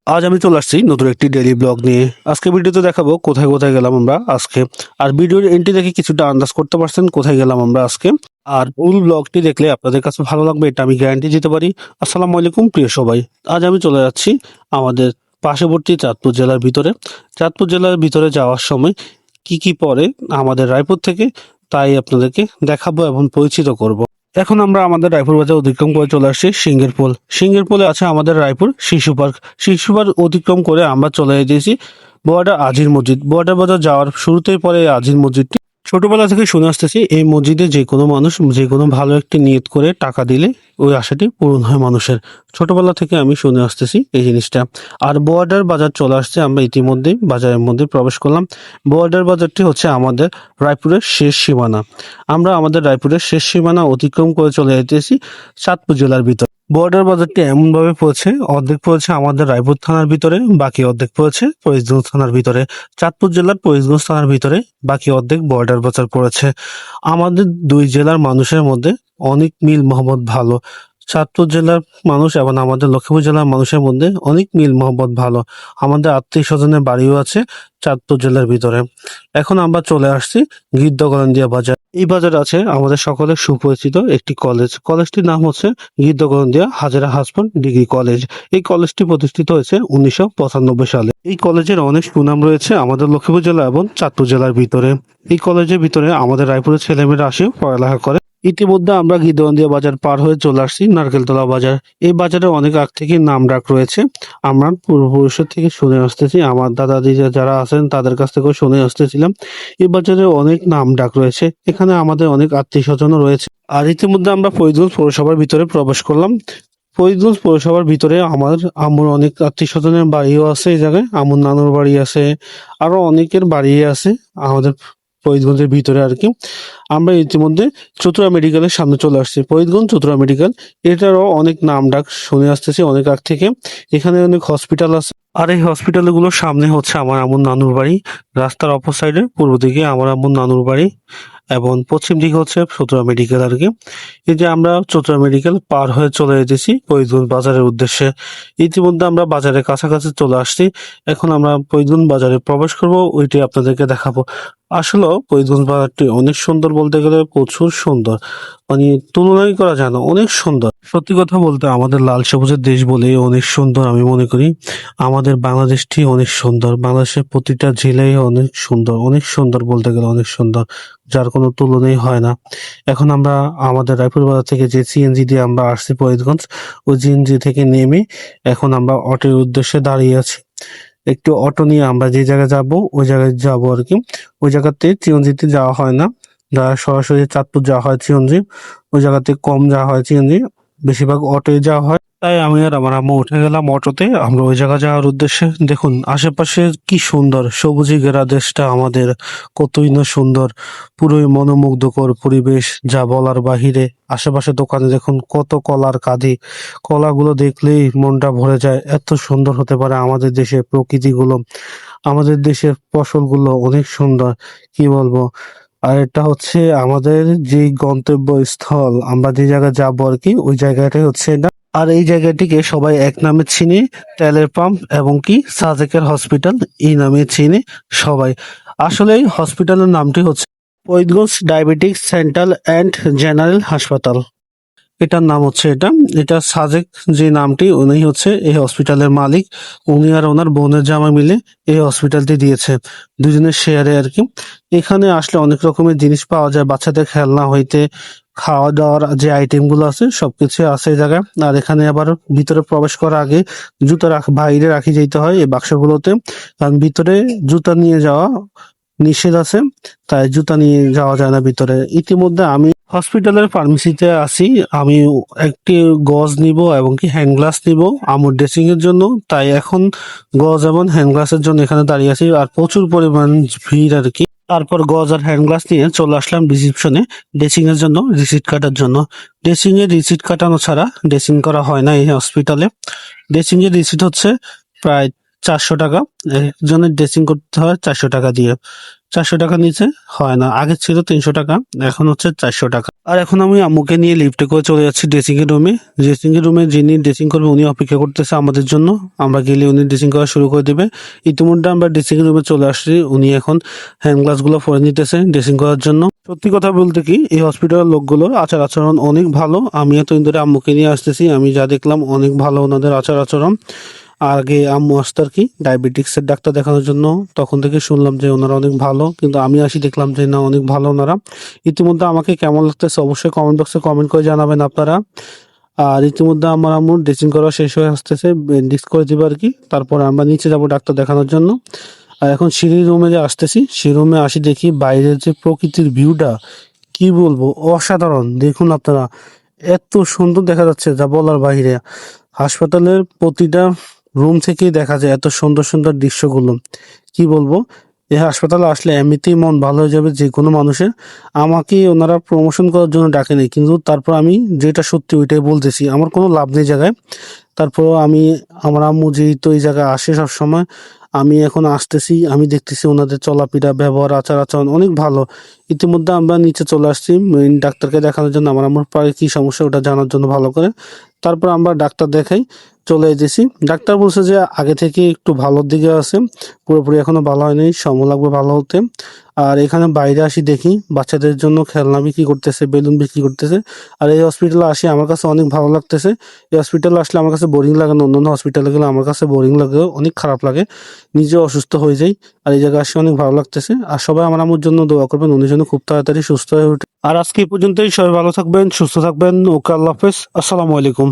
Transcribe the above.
আজ আমি চলে আসছি নতুন একটি ডেইলি ব্লগ নিয়ে। আজকে ভিডিওতে দেখাবো কোথায় কোথায় গেলাম আমরা আজকে। আর ভিডিওর এন্ট্রি দেখে কিছুটা আন্দাজ করতে পারছেন কোথায় গেলাম আমরা আজকে। আর ফুল ব্লগটি দেখলে আপনাদের কাছে ভালো লাগবে, এটা আমি গ্যারান্টি দিতে পারি। আসসালামু আলাইকুম প্রিয় সবাই। আজ আমি চলে যাচ্ছি আমাদের পার্শ্ববর্তী চাঁদপুর জেলার ভিতরে। চাঁদপুর জেলার ভিতরে যাওয়ার সময় কি কি পড়ে আমাদের রায়পুর থেকে, তাই আপনাদেরকে দেখাবো এবং পরিচিত করব। এখন আমরা আমাদের রায়পুর বাজার অতিক্রম করে চলে আসছি সিংহের পোল। সিংহের পোলে আছে আমাদের রায়পুর শিশু পার্ক। শিশু পার্ক অতিক্রম করে আমরা চলে এসেছি বোয়াডা আজির মসজিদ। বোয়াডা বাজার যাওয়ার শুরুতেই পরে এই আজির মসজিদটি। ছোটবেলা থেকে শুনে আসতেছি এই মসজিদে যে কোনো মানুষ যে কোনো ভালো একটি নিয়ত করে টাকা দিলে ওই আশাটি পূরণ হয় মানুষের। ছোটবেলা থেকে আমি শুনে আসতেছি এই জিনিসটা। আর বোয়াডার বাজার চলে আসছে, আমরা ইতিমধ্যেই বাজারের মধ্যে প্রবেশ করলাম। বোয়াডার বাজারটি হচ্ছে আমাদের রায়পুরের শেষ সীমানা। আমরা আমাদের রায়পুরের শেষ সীমানা অতিক্রম করে চলে যেতেছি চাঁদপুর জেলার ভিতর। বর্ডার বাজারটি এমন ভাবে পড়েছে, অর্ধেক পড়েছে আমাদের রায়পুর থানার ভিতরে, বাকি অর্ধেক পড়েছে ফরিদগঞ্জ থানার ভিতরে। চাঁদপুর জেলার ফরিদগঞ্জ থানার ভিতরে, বাকি অর্ধেক বর্ডার বাজার পড়েছে। আমাদের দুই জেলার মানুষের মধ্যে অনেক মিল মহব্বত ভালো। চাঁদপুর জেলার মানুষ এবং আমাদের লক্ষ্মীপুর জেলার মানুষের মধ্যে অনেক মিল মহব্বত ভালো। আমাদের আত্মীয় স্বজনের বাড়িও আছে চাঁদপুর জেলার ভিতরে। এখন আমরা চলে আসছি গিদ্দগরন্দিয়া বাজার। এই বাজার আছে আমাদের সকলের সুপরিচিত একটি কলেজ। কলেজটির নাম হচ্ছে গিদ্দগরন্দিয়া হাজেরা হাসপান ডিগ্রি কলেজ। এই কলেজটি প্রতিষ্ঠিত হয়েছে 1995 সালে। এই কলেজের অনেক সুনাম রয়েছে আমাদের লক্ষ্মীপুর জেলা এবং চাঁদপুর জেলার ভিতরে। এই কলেজের ভিতরে আমাদের রায়পুরের ছেলেমেয়েরা আসে পড়ালেখা করে। ইতিমধ্যে আমরা গিদ্দগরন্দিয়া বাজার পার হয়ে চলে আসছি নারকেলতলা বাজার। এই বাজারে অনেক আগ থেকে নাম ডাক রয়েছে। আমরা পূর্বপুরুষের থেকে শুনে আসতেছি, আমার দাদা দিদা যারা আছেন তাদের কাছ থেকেও শুনে আসতেছিলাম এই বাজারে অনেক নাম ডাক রয়েছে। এখানে আমাদের অনেক আত্মীয় স্বজনও রয়েছে। আর ইতিমধ্যে আমরা ফরিদগঞ্জ পৌরসভার ভিতরে প্রবেশ করলাম। ফরিদগঞ্জ পৌরসভার ভিতরে আমার আম্মুর অনেক আত্মীয় স্বজনের বাড়িও আছে। এই জায়গায় আম্মুর নানুর বাড়ি আছে, আরো অনেকের বাড়ি আছে আমাদের ফরিদগঞ্জের ভিতরে আর কি। আমরা ইতিমধ্যে চতুরা মেডিকেলের সামনে চলে আসছি। ফরিদগঞ্জ চতুরা মেডিকেল, এটারও অনেক নাম ডাক শুনে আসতেছি অনেক আগ থেকে। এখানে অনেক হসপিটাল আছে। আর এই হসপিটালগুলোর সামনে হচ্ছে আমার আম্মুর নানুর বাড়ি। রাস্তার অপর সাইডে পূর্ব দিকে আমার আম্মুর নানুর বাড়ি এবং পশ্চিম দিকে হচ্ছে চতুরা মেডিকেল আর কি। এই যে আমরা চতুরা মেডিকেল পার হয়ে চলে যেতেছি ফরিদগঞ্জ বাজারের উদ্দেশ্যে। ইতিমধ্যে আমরা বাজারের কাছাকাছি চলে আসছি। এখন আমরা ফরিদগঞ্জ বাজারে প্রবেশ করব, ওইটি আপনাদেরকে দেখাবো। আসলেও ফরিদগঞ্জ বাজারটি অনেক সুন্দর, বলতে গেলে প্রচুর সুন্দর, মানে তুলনাই করা যায় না, অনেক সুন্দর। সত্যি কথা বলতে আমাদের লাল সবুজের দেশ বলে অনেক সুন্দর আমি মনে করি। আমাদের বাংলাদেশটি অনেক সুন্দর, বাংলাদেশের প্রতিটা জেলায় অনেক সুন্দর, অনেক সুন্দর বলতে গেলে অনেক সুন্দর, যার কোনো তুলনাই হয় না। এখন আমরা আমাদের রায়পুর বাজার থেকে যে সিএনজি দিয়ে আমরা আসছি ফরিদগঞ্জ, ওই সিএনজি থেকে নেমে এখন আমরা অটোর উদ্দেশ্যে দাঁড়িয়ে আছি। একটু অটো নিয়ে আমরা যে জায়গায় যাব ওই জায়গায় যাব আর কি। ওই জায়গাতে সিএনজিতে যাওয়া হয় না, যা সরাসরি চাঁদপুর যাওয়া হয় সিএনজি। ওই জায়গাতে কম যাওয়া হয় সিএনজি, বেশিরভাগ অটোয় যাওয়া হয়। তাই আমি আর আমার আম্মু উঠে গেলাম অটোতে, আমরা ওই জায়গা যাওয়ার উদ্দেশ্যে। দেখুন আশেপাশে কি সুন্দর, সবুজে ঘেরা দেশটা আমাদের কতই না সুন্দর, পুরোই মনোমুগ্ধকর পরিবেশ যা বলার বাহিরে। আশেপাশে দোকানে দেখুন কত কলার কাঁদি, কলাগুলো দেখলেই মনটা ভরে যায়। এত সুন্দর হতে পারে আমাদের দেশের প্রকৃতিগুলো, আমাদের দেশের ফসলগুলো অনেক সুন্দর, কি বলবো। আর এটা হচ্ছে আমাদের যে গন্তব্যস্থল, আমরা যে জায়গায় যাবো আর কি, ওই জায়গাটাই হচ্ছে এটা। আর এই জায়গাটিকে সবাই এক নামে চিনে, তেলের পাম্প এবং কি সাজেকের হসপিটাল, এই নামে চিনে সবাই। আসলে এই হসপিটালের নামটি হচ্ছে Faridganj diabetic central and general হাসপাতাল। এটার নাম হচ্ছে এটা। এটা সাজেক যে নামটি, উনি হচ্ছে এই হসপিটালের মালিক। উনি আর ওনার বোনের জামাই মিলে এই হসপিটালটি দিয়েছে, দুজনের শেয়ারে আর কি। এখানে আসলে অনেক রকমের জিনিস পাওয়া যায়, বাচ্চাদের খেলনা হইতে খাওয়া দাওয়ার যে আইটেম গুলো আছে সবকিছু আছে এই জায়গায়। আর এখানে আবার ভিতরে প্রবেশ করার আগে জুতা বাইরে রাখি যেতে হয় এই বাক্সগুলোতে, কারণ ভিতরে জুতা নিয়ে যাওয়া নিষেধ আছে, তাই জুতা নিয়ে যাওয়া যায় না ভিতরে। ইতিমধ্যে আমি হসপিটালের ফার্মেসিতে আছি। আমি একটি গজ নিব এবং কি হ্যান্ড গ্লাস নিব আমার ড্রেসিং এর জন্য, তাই এখন গজ এবং হ্যান্ড গ্লাসের জন্য এখানে দাঁড়িয়ে আছি। আর প্রচুর পরিমাণ ভিড় আর কি। তারপর গজ আর হ্যান্ড গ্লাস নিয়ে চলে আসলাম রিসিপশনে ড্রেসিং এর জন্য, রিসিট কাটার জন্য। ড্রেসিং এর রিসিট কাটানো ছাড়া ড্রেসিং করা হয় না এই হসপিটালে। ড্রেসিং এর রিসিট হচ্ছে প্রায় 400 টাকা, একজনের ড্রেসিং করতে হয় 400 টাকা দিয়ে। 400 টাকা নিচে হয় না। আগে ছিল 300 টাকা, এখন হচ্ছে 400 টাকা। আর এখন আমি আম্মুকে নিয়ে লিফটে করে চলে যাচ্ছি ড্রেসিং এর রুমে। ড্রেসিং এর রুমে যিনি ড্রেসিং করবে উনি অপেক্ষা করতেছে আমাদের জন্য। আমরা গেলে উনি ড্রেসিং করা শুরু করে দিবে। ইতিমধ্যে আমরা ড্রেসিং এর রুমে চলে আসছি। উনি এখন হ্যান্ড গ্লাস গুলো পরে নিতেছে ড্রেসিং করার জন্য। সত্যি কথা বলতে কি, এই হসপিটালের লোকগুলোর আচার আচরণ অনেক ভালো। আমি এতদিন ধরে আম্মুকে নিয়ে আসতেছি, আমি যা দেখলাম অনেক ভালো ওনাদের আচার আচরণ। আগে আম্মু আসতো আর কি ডায়াবেটিক্সের ডাক্তার দেখানোর জন্য, তখন থেকে শুনলাম যে ওনারা অনেক ভালো, কিন্তু আমি আসি দেখলাম যে না, অনেক ভালো ওনারা। ইতিমধ্যে আমাকে কেমন লাগতেছে অবশ্যই কমেন্ট বক্সে কমেন্ট করে জানাবেন আপনারা। আর ইতিমধ্যে আমার আম্মুর ড্রেসিং করা শেষ হয়ে আসতেছে, ব্যান্ডেজ করে দিবে আর কি। তারপর আমরা নিচে যাব ডাক্তার দেখানোর জন্য। আর এখন সিঁড়ির রুমে যে আসতেছি, সেই রুমে আসি দেখি বাইরের যে প্রকৃতির ভিউটা, কি বলবো, অসাধারণ। দেখুন আপনারা, এত সুন্দর দেখা যাচ্ছে যা বলার বাইরে। হাসপাতালের প্রতিটা রুম থেকেই দেখা যায় এত সুন্দর সুন্দর দৃশ্যগুলো। কি বলবো, এই হাসপাতালে আসলে এমনিতেই মন ভালো হয়ে যাবে যে কোনো মানুষের। আমাকে ওনারা প্রমোশন করার জন্য ডাকেনি, কিন্তু তারপর আমি যেটা সত্যি ওইটাই বলতেছি, আমার কোনো লাভ নেই জায়গায়। তারপর আমি, আমার আম্মু যেহেতু এই জায়গায় আসে সবসময়, আমি এখন আসতেছি, আমি দেখতেছি ওনাদের চলাফেরা, ব্যবহার, আচার আচরণ অনেক ভালো। ইতিমধ্যে আমরা নিচে চলে আসছি মেইন ডাক্তারকে দেখানোর জন্য, আমার আম্মুর পায়ে কি সমস্যা ওটা জানার জন্য ভালো করে। তারপর আমরা ডাক্তার দেখাই চলে এসেছি। ডাক্তার বলছে যে আগে থেকে একটু ভালোর দিকে আছে, পুরোপুরি এখনো ভালো হয়নি, সময় লাগবে ভালো হতে। আর এখানে বাইরে আসি দেখি বাচ্চাদের জন্য খেলনা বিক্রি করতেছে, বেলুন বিক্রি করতেছে। আর এই হসপিটালে আসি আমার কাছে অনেক ভালো লাগতেছে। এই হসপিটালে আসলে আমার কাছে বোরিং লাগে না, অন্যান্য হসপিটালে গেলে আমার কাছে বোরিং লাগে, অনেক খারাপ লাগে, নিজে অসুস্থ হয়ে যাই। আর এই জায়গায় আসে অনেক ভালো লাগতেছে। আর সবাই আমার আম্মুর জন্য দোয়া করবেন, উনি যেন খুব তাড়াতাড়ি সুস্থ হয়ে ওঠে। আর আজকে এই পর্যন্তই, সবাই ভালো থাকবেন, সুস্থ থাকবেন। ওকে, আল্লাহ হাফেজ, আসসালামু আলাইকুম।